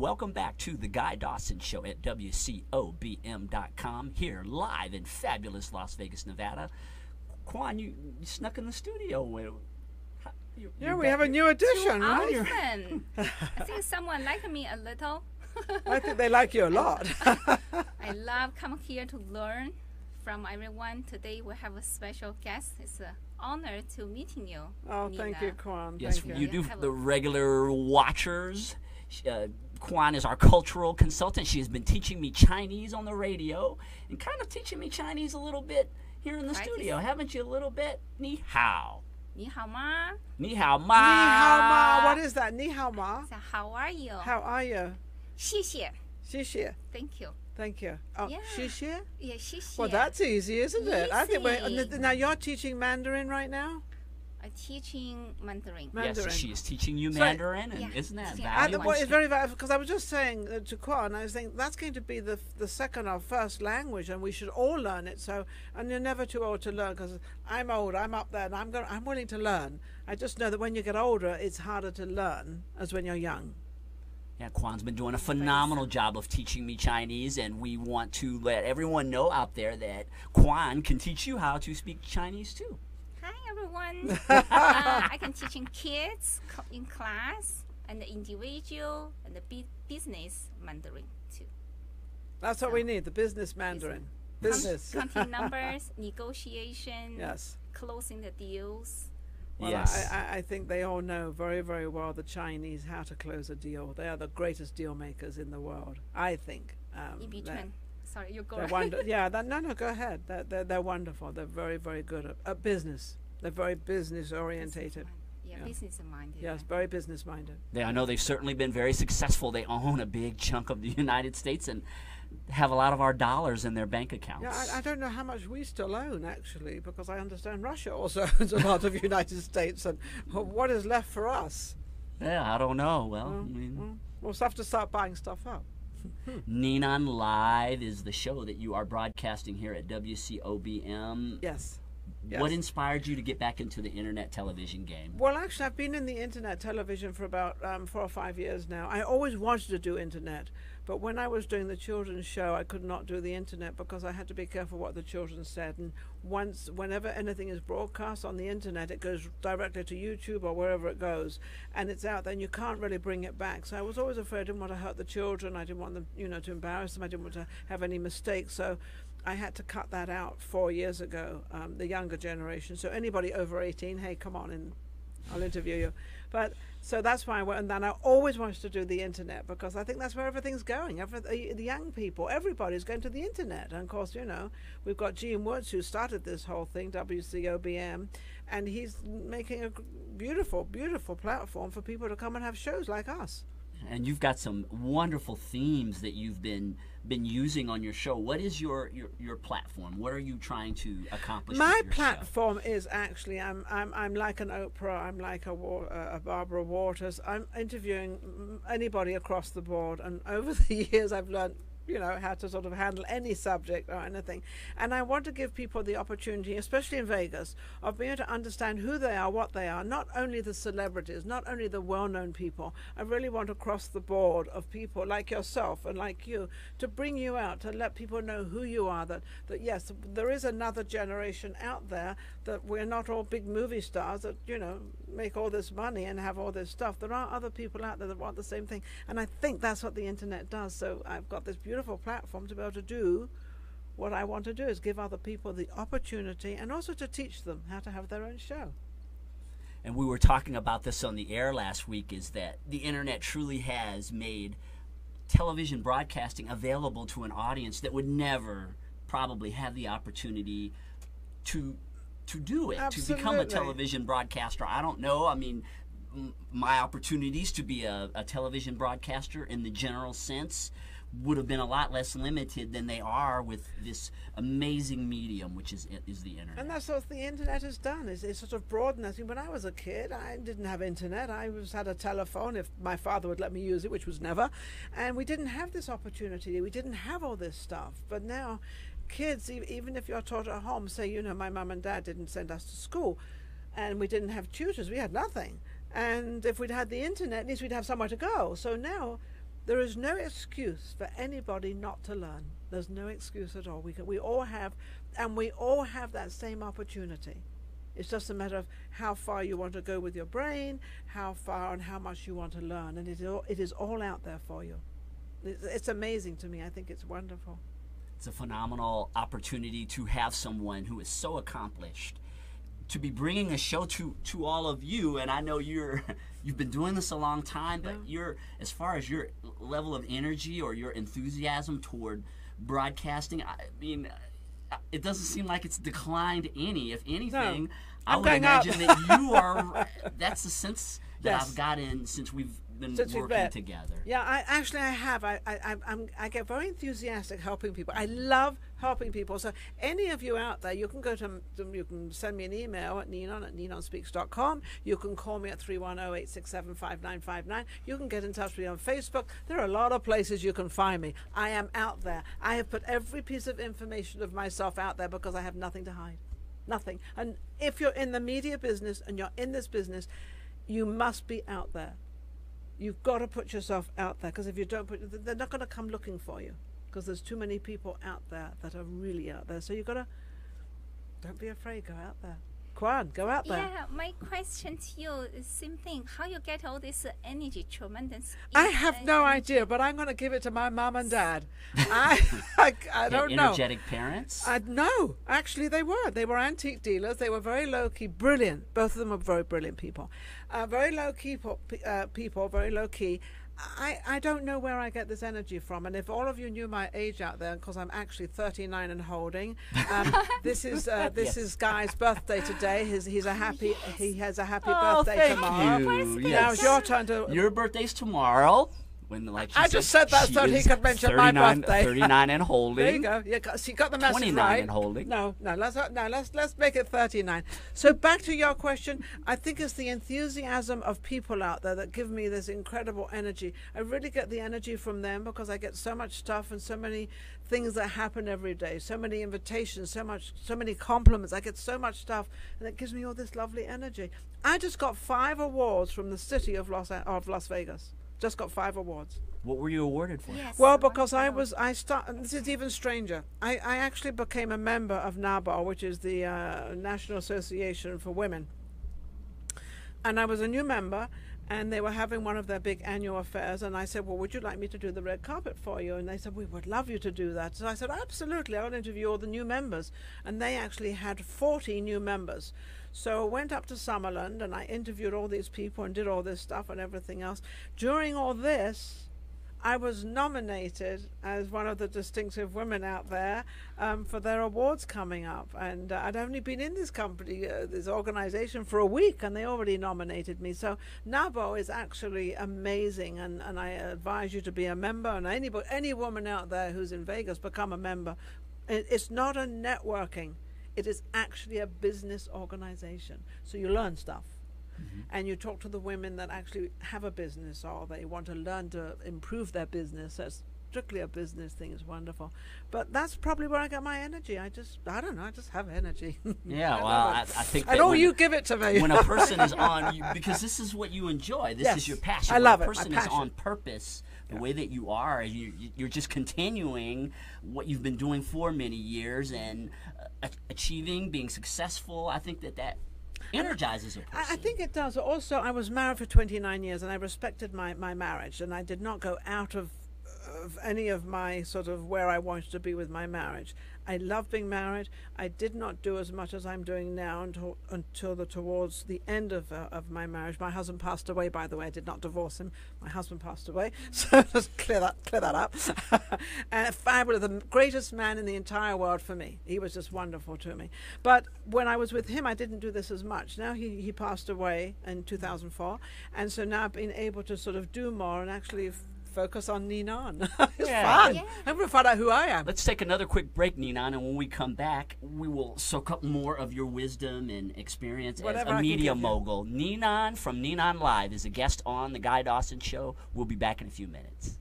Welcome back to the Guy Dawson Show at WCOBM.com, here live in fabulous Las Vegas, Nevada. Kwan, you snuck in the studio. Yeah, we have a new addition, right? Dawson. I think someone like me a little. I think they like you a lot. I love coming here to learn from everyone. Today we have a special guest. It's an honor to meeting you. Oh, Nina. thank you, Kwan. Yes, Thank you do the regular watchers. Kwan is our cultural consultant. She has been teaching me Chinese on the radio and kind of teaching me Chinese a little bit here in the studio. Haven't you a little bit? Ni hao. 你好吗? Ni hao ma. Ni hao ma. What is that? Ni hao ma? So how are you? How are you? 谢谢. Xie. Thank you. Thank you. Oh, Yeah. xie? Yeah, 谢谢. Well, that's easy, isn't it? I think Easy. now you're teaching Mandarin right now? I'm teaching Mandarin. Mandarin. Yes, she is teaching you So- Mandarin, and Yeah. isn't that Yeah. valuable? Well, it's very valuable because I was just saying to Kwan, I was thinking that's going to be the second or first language, and we should all learn it. So, and you're never too old to learn because I'm old, I'm up there, and I'm willing to learn. I just know that when you get older, it's harder to learn as when you're young. Yeah, Kwan's been doing a phenomenal job of teaching me Chinese, and we want to let everyone know out there that Kwan can teach you how to speak Chinese too. Hi, everyone. I can teaching kids in class and the individual and the business Mandarin too. That's what we need, the business Mandarin. Business. Counting numbers, negotiation, Yes. closing the deals. Well, Yes. I think they all know very, very well, the Chinese, how to close a deal. They are the greatest deal makers in the world, I think. In they're- between. Sorry, you go. They're no, go ahead. They're wonderful. They're very, very good at business. They're very business orientated. Yeah, Yeah. business minded. Yes, very business minded. I know they've certainly been very successful. They own a big chunk of the United States and have a lot of our dollars in their bank accounts. Yeah, I don't know how much we still own actually, because I understand Russia also owns a lot of United States, and what is left for us? Yeah, I don't know. Well, I mean, We'll have to start buying stuff up. Ninon Live is the show that you are broadcasting here at WCOBM. Yes. What Yes. inspired you to get back into the internet television game? Well, actually, I've been in the internet television for about 4 or 5 years now. I always wanted to do internet, but when I was doing the children's show, I could not do the internet because I had to be careful what the children said. And whenever anything is broadcast on the internet, it goes directly to YouTube or wherever it goes, and it's out there, and you can't really bring it back. So I was always afraid. I didn't want to hurt the children. I didn't want them, to embarrass them. I didn't want to have any mistakes. So I had to cut that out 4 years ago, the younger generation. So anybody over 18, hey, come on and I'll interview you. But so that's why I went, and then I always wanted to do the internet because I think that's where everything's going. The young people, everybody's going to the internet. And of course, we've got Gene Woods who started this whole thing, WCOBM, and he's making a beautiful, beautiful platform for people to come and have shows like us. And you've got some wonderful themes that you've been using on your show. What is your platform? What are you trying to accomplish? My with your platform is actually I'm like an Oprah. I'm like a Barbara Waters. I'm interviewing anybody across the board, and over the years I've learned how to sort of handle any subject or anything. And I want to give people the opportunity, especially in Vegas, of being able to understand who they are, what they are, not only the celebrities, not only the well-known people. I really want across the board of people like yourself and like you to bring you out, to let people know who you are, that yes, there is another generation out there, that we're not all big movie stars that, make all this money and have all this stuff. There are other people out there that want the same thing. And I think that's what the internet does. So I've got this beautiful platform to be able to do what I want to do, is give other people the opportunity and also to teach them how to have their own show. And we were talking about this on the air last week, is that the internet truly has made television broadcasting available to an audience that would never probably have the opportunity to do it, Absolutely. to become a television broadcaster. I don't know. I mean, my opportunities to be a television broadcaster in the general sense would have been a lot less limited than they are with this amazing medium, which is the internet. And that's what the internet has done, is it's sort of broadened us. When I was a kid, I didn't have internet. I had a telephone if my father would let me use it, which was never. And we didn't have this opportunity. We didn't have all this stuff. But now kids, even if you're taught at home, say, my mum and dad didn't send us to school and we didn't have tutors, we had nothing. And if we'd had the internet, at least we'd have somewhere to go. So now There is no excuse for anybody not to learn. There's no excuse at all. We all have, and we all have that same opportunity. It's just a matter of how far you want to go with your brain, how far and how much you want to learn, and it is all out there for you. It's amazing to me. I think it's wonderful. It's a phenomenal opportunity to have someone who is so accomplished to be bringing a show to all of you. And I know you've been doing this a long time, but as far as your level of energy or your enthusiasm toward broadcasting, I mean, it doesn't seem like it's declined any. If anything, I would imagine that you are. That's the sense that I've gotten since we've been working together. Yeah, I have. I get very enthusiastic helping people. I love helping people. So any of you out there, you can you can send me an email at ninon@ninonspeaks.com. You can call me at 310-867-5959. You can get in touch with me on Facebook. There are a lot of places you can find me. I am out there. I have put every piece of information of myself out there because I have nothing to hide. Nothing. And if you're in the media business and you're in this business, you must be out there. You've got to put yourself out there, because if you don't they're not going to come looking for you, because there's too many people out there that are really out there. So you've got to, don't be afraid, go out there. Kwan, go out there. Yeah, my question to you is same thing. How you get all this energy, tremendous I have no idea, but I'm going to give it to my mom and dad. I don't know. Energetic parents? No, actually they were. They were antique dealers. They were very low-key, brilliant. Both of them were very brilliant people. Very low-key people, very low-key. I don't know where I get this energy from, and if all of you knew my age out there, because I'm actually 39 and holding, this is Guy's birthday today. He has a happy birthday tomorrow. Now it's your turn to. Your birthday's tomorrow. When, like I just said that so he could mention my birthday. 39 and holding. There you go. Yeah, so you got the message 29 right. and holding. Let's make it 39. So back to your question, I think it's the enthusiasm of people out there that give me this incredible energy. I really get the energy from them because I get so much stuff and so many things that happen every day, so many invitations, so many compliments. I get so much stuff, and it gives me all this lovely energy. I just got 5 awards from the city of Las Vegas. Just got 5 awards. What were you awarded for? Yes, well, because this is even stranger. I actually became a member of NABO, which is the National Association for Women. And I was a new member, and they were having one of their big annual affairs, and I said, well, would you like me to do the red carpet for you? And they said, we would love you to do that. So I said, absolutely, I'll interview all the new members. And they actually had 40 new members. So I went up to Summerland and I interviewed all these people and did all this stuff and everything else. During all this, I was nominated as one of the distinctive women out there for their awards coming up. And I'd only been in this company, this organization, for a week, and they already nominated me. So NABO is actually amazing, and I advise you to be a member. And any woman out there who's in Vegas, become a member. It's not a networking. It is actually a business organization. So you learn stuff. And you talk to the women that actually have a business, or they want to learn to improve their business. So it's strictly a business thing. Is wonderful. But that's probably where I get my energy. I don't know, I just have energy. Yeah, I think that you give it to me. When a person is on, because this is what you enjoy. This is your passion. I love it. When a person is on purpose, the way that you are, you're just continuing what you've been doing for many years and achieving, being successful. I think that energizes a person. I think it does. Also, I was married for 29 years, and I respected my marriage, and I did not go out of any of my sort of where I wanted to be with my marriage. I love being married. I did not do as much as I'm doing now until towards the end of my marriage. My husband passed away, by the way. I did not divorce him. My husband passed away, so just clear that up. And fabulous, the greatest man in the entire world for me. He was just wonderful to me. But when I was with him, I didn't do this as much. Now he passed away in 2004, and so now I've been able to sort of do more and actually focus on Ninon. It's fun. Yeah. I'm going to find out who I am. Let's take another quick break, Ninon, and when we come back, we will soak up more of your wisdom and experience as a media mogul. Ninon from Ninon Live is a guest on the Guy Dawson Show. We'll be back in a few minutes.